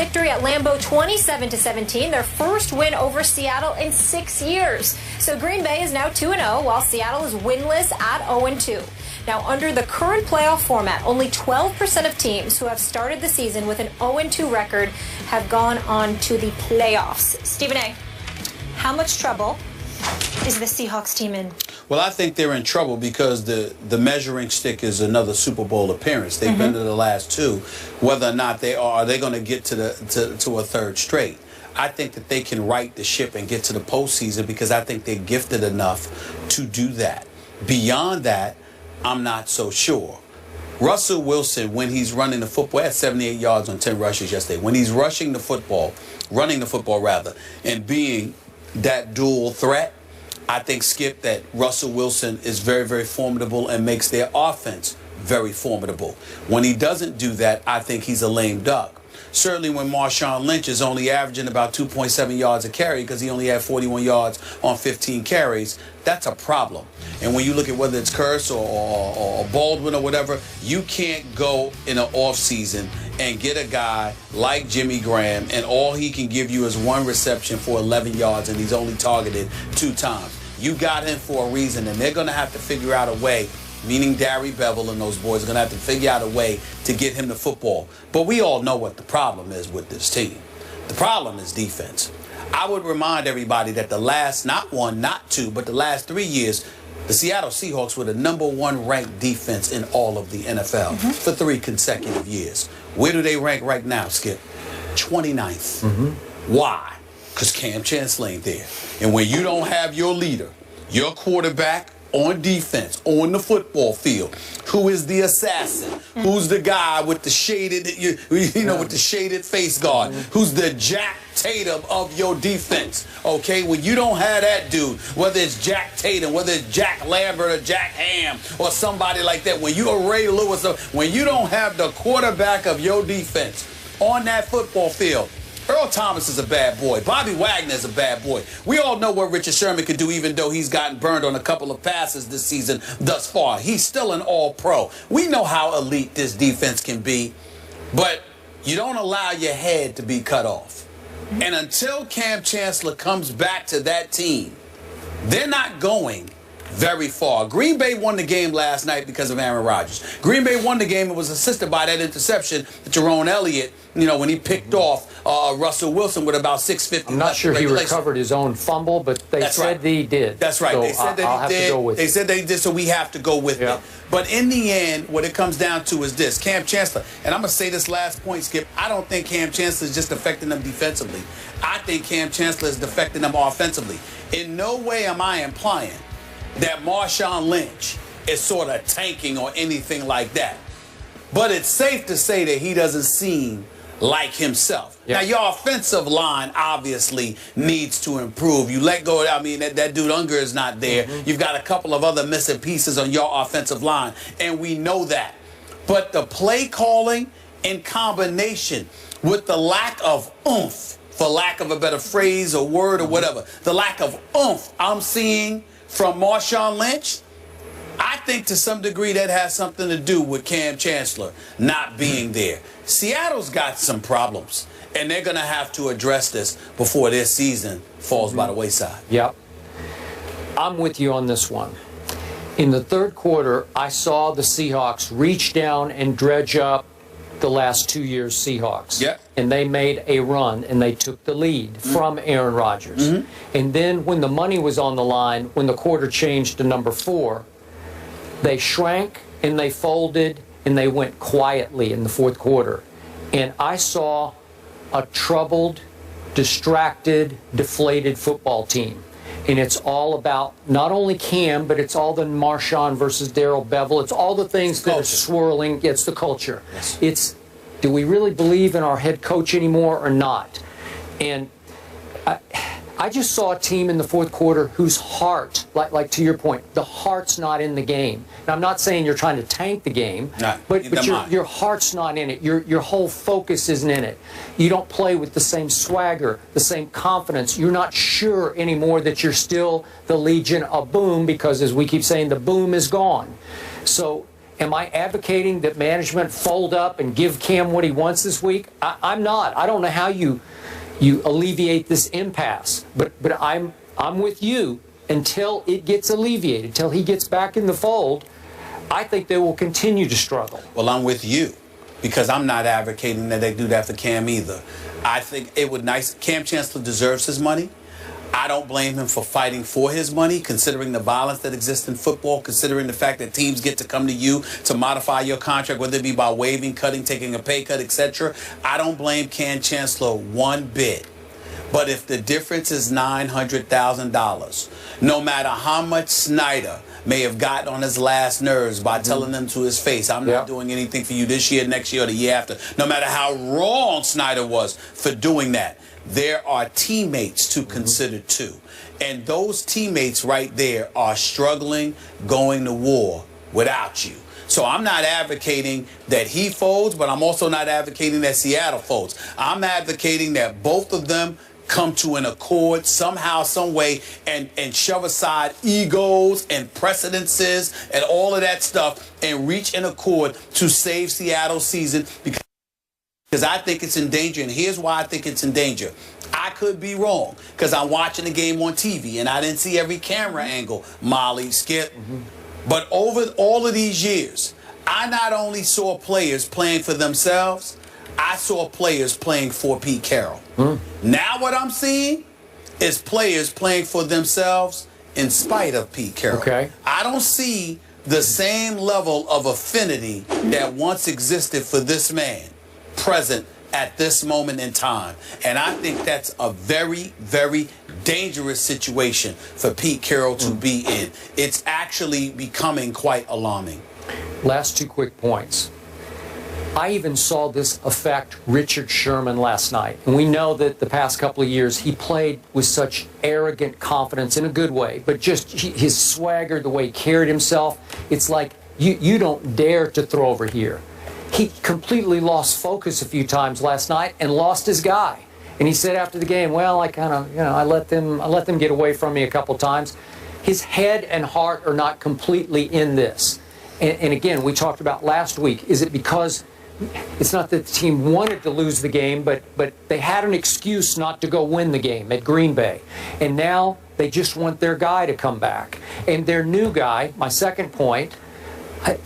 victory at Lambeau 27-17, their first win over Seattle in 6 years. So Green Bay is now 2-0, while Seattle is winless at 0-2. Now, under the current playoff format, only 12% of teams who have started the season with an 0-2 record have gone on to the playoffs. Stephen A., how much trouble is the Seahawks team in? Well, I think they're in trouble because the measuring stick is another Super Bowl appearance. They've been to the last two. Whether or not are they going to get to a third straight? I think that they can right the ship and get to the postseason because I think they're gifted enough to do that. Beyond that, I'm not so sure. Russell Wilson, when he's running the football, had 78 yards on 10 rushes yesterday. When he's running the football and being that dual threat, I think, Skip, that Russell Wilson is very, very formidable and makes their offense very formidable. When he doesn't do that, I think he's a lame duck. Certainly when Marshawn Lynch is only averaging about 2.7 yards a carry because he only had 41 yards on 15 carries, that's a problem. And when you look at whether it's Curse or Baldwin or whatever, you can't go in an offseason and get a guy like Jimmy Graham and all he can give you is one reception for 11 yards and he's only targeted 2 times. You got him for a reason, and they're going to have to figure out a way, meaning Darry Bevel and those boys are going to have to figure out a way to get him the football. But we all know what the problem is with this team. The problem is defense. I would remind everybody that the last, not one, not two, but the last 3 years, the Seattle Seahawks were the #1 ranked defense in all of the NFL for 3 consecutive years. Where do they rank right now, Skip? 29th. Why? Because Cam Chancellor ain't there. And when you don't have your leader, your quarterback on defense, on the football field, who is the assassin, who's the guy with the shaded, with the shaded face guard, who's the Jack Tatum of your defense, okay? When you don't have that dude, whether it's Jack Tatum, whether it's Jack Lambert or Jack Ham or somebody like that, when you are Ray Lewis, when you don't have the quarterback of your defense on that football field, Earl Thomas is a bad boy. Bobby Wagner is a bad boy. We all know what Richard Sherman could do, even though he's gotten burned on a couple of passes this season thus far. He's still an all-pro. We know how elite this defense can be, but you don't allow your head to be cut off. And until Cam Chancellor comes back to that team, they're not going very far. Green Bay won the game last night because of Aaron Rodgers. Green Bay won the game. It was assisted by that interception that Jerome Elliott, when he picked off Russell Wilson with about 6:50. I'm not sure he recovered his own fumble, but they said that he did. That's right. So they said that he did. They said that he did, so we have to go with it. But in the end, what it comes down to is this. Cam Chancellor, and I'm going to say this last point, Skip, I don't think Cam Chancellor is just affecting them defensively. I think Cam Chancellor is affecting them offensively. In no way am I implying that Marshawn Lynch is sort of tanking or anything like that. But it's safe to say that he doesn't seem like himself. Now, your offensive line obviously needs to improve. You let go, that dude Unger is not there. You've got a couple of other missing pieces on your offensive line, and we know that. But the play calling in combination with the lack of oomph, for lack of a better phrase or word or whatever, the lack of oomph I'm seeing from Marshawn Lynch, I think to some degree that has something to do with Cam Chancellor not being there. Seattle's got some problems, and they're going to have to address this before their season falls by the wayside. Yep. I'm with you on this one. In the third quarter, I saw the Seahawks reach down and dredge up the last 2 years' Seahawks. Yep. And they made a run, and they took the lead from Aaron Rodgers. And then when the money was on the line, when the quarter changed to number 4, they shrank and they folded and they went quietly in the fourth quarter. And I saw a troubled, distracted, deflated football team. And it's all about not only Cam, but it's all the Marshawn versus Darrell Bevel. It's all the things that are swirling. It's the culture. Yes. It's, do we really believe in our head coach anymore or not? And I just saw a team in the fourth quarter whose heart, like to your point, the heart's not in the game. And I'm not saying you're trying to tank the game, but your heart's not in it. Your whole focus isn't in it. You don't play with the same swagger, the same confidence. You're not sure anymore that you're still the Legion of Boom because, as we keep saying, the boom is gone. So, Am I advocating that management fold up and give Cam what he wants this week? I'm not. I don't know how you alleviate this impasse, but I'm with you until it gets alleviated, until he gets back in the fold. I think they will continue to struggle. Well, I'm with you because I'm not advocating that they do that for Cam either. I think it would nice. Cam Chancellor deserves his money. I don't blame him for fighting for his money, considering the violence that exists in football, considering the fact that teams get to come to you to modify your contract, whether it be by waiving, cutting, taking a pay cut, etc. I don't blame Cam Chancellor one bit. But if the difference is $900,000, no matter how much Snyder may have gotten on his last nerves by telling them to his face, I'm not doing anything for you this year, next year, or the year after, no matter how wrong Snyder was for doing that, there are teammates to consider too. And those teammates right there are struggling, going to war without you. So I'm not advocating that he folds, but I'm also not advocating that Seattle folds. I'm advocating that both of them come to an accord somehow, some way, and shove aside egos and precedences and all of that stuff and reach an accord to save Seattle's season, because I think it's in danger. And here's why I think it's in danger. I could be wrong because I'm watching the game on TV and I didn't see every camera angle, Molly, Skip. But over all of these years, I not only saw players playing for themselves, I saw players playing for Pete Carroll. Now what I'm seeing is players playing for themselves in spite of Pete Carroll. I don't see the same level of affinity that once existed for this man present at this moment in time. And I think that's a very, very dangerous situation for Pete Carroll to be in. It's actually becoming quite alarming. Last two quick points. I even saw this affect Richard Sherman last night. And we know that the past couple of years he played with such arrogant confidence in a good way, but just his swagger, the way he carried himself, it's like you don't dare to throw over here. He completely lost focus a few times last night and lost his guy. And he said after the game, well, I kind of, I let them get away from me a couple times. His head and heart are not completely in this. And again, we talked about last week, is it because it's not that the team wanted to lose the game, but they had an excuse not to go win the game at Green Bay. And now they just want their guy to come back. And their new guy, my second point,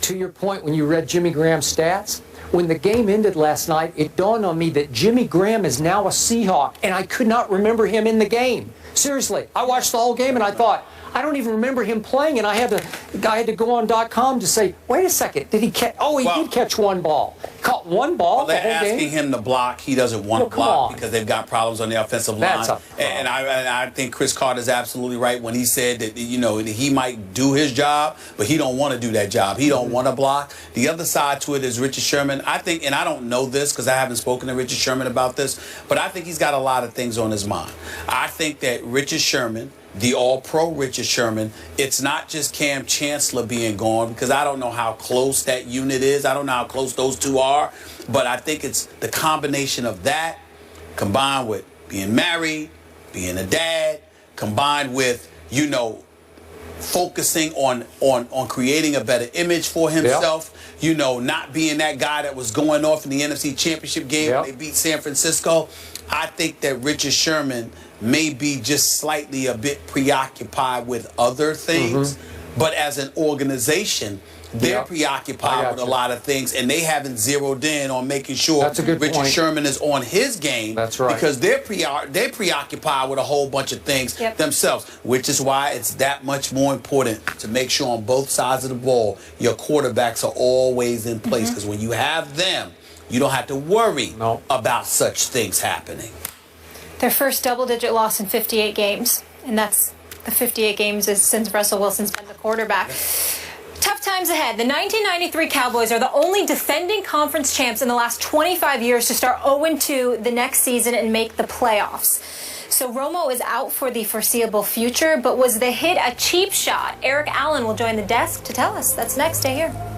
to your point when you read Jimmy Graham's stats, when the game ended last night, it dawned on me that Jimmy Graham is now a Seahawk, and I could not remember him in the game. Seriously, I watched the whole game and I thought, I don't even remember him playing, and I had to go on .com to say, wait a second, did he catch? Oh, he did catch one ball. Caught one ball the whole game. They're asking him to block. He doesn't want to block because they've got problems on the offensive line. And I think Chris Carter is absolutely right when he said that he might do his job, but he don't want to do that job. He don't want to block. The other side to it is Richard Sherman. I think, and I don't know this because I haven't spoken to Richard Sherman about this, but I think he's got a lot of things on his mind. I think that Richard Sherman, the all-pro Richard Sherman, it's not just Cam Chancellor being gone, because I don't know how close that unit is. I don't know how close those two are. But I think it's the combination of that combined with being married, being a dad, combined with, focusing on creating a better image for himself, not being that guy that was going off in the NFC Championship game when they beat San Francisco. I think that Richard Sherman may be just slightly a bit preoccupied with other things, but as an organization, they're preoccupied with a lot of things, and they haven't zeroed in on making sure Richard Sherman is on his game. That's right. Because they're preoccupied with a whole bunch of things themselves, which is why it's that much more important to make sure on both sides of the ball your quarterbacks are always in place, because when you have them, you don't have to worry about such things happening. Their first double-digit loss in 58 games, and that's the 58 games is since Russell Wilson's been the quarterback. Tough times ahead. The 1993 Cowboys are the only defending conference champs in the last 25 years to start 0-2 the next season and make the playoffs. So Romo is out for the foreseeable future, but was the hit a cheap shot? Eric Allen will join the desk to tell us. That's next. Stay here.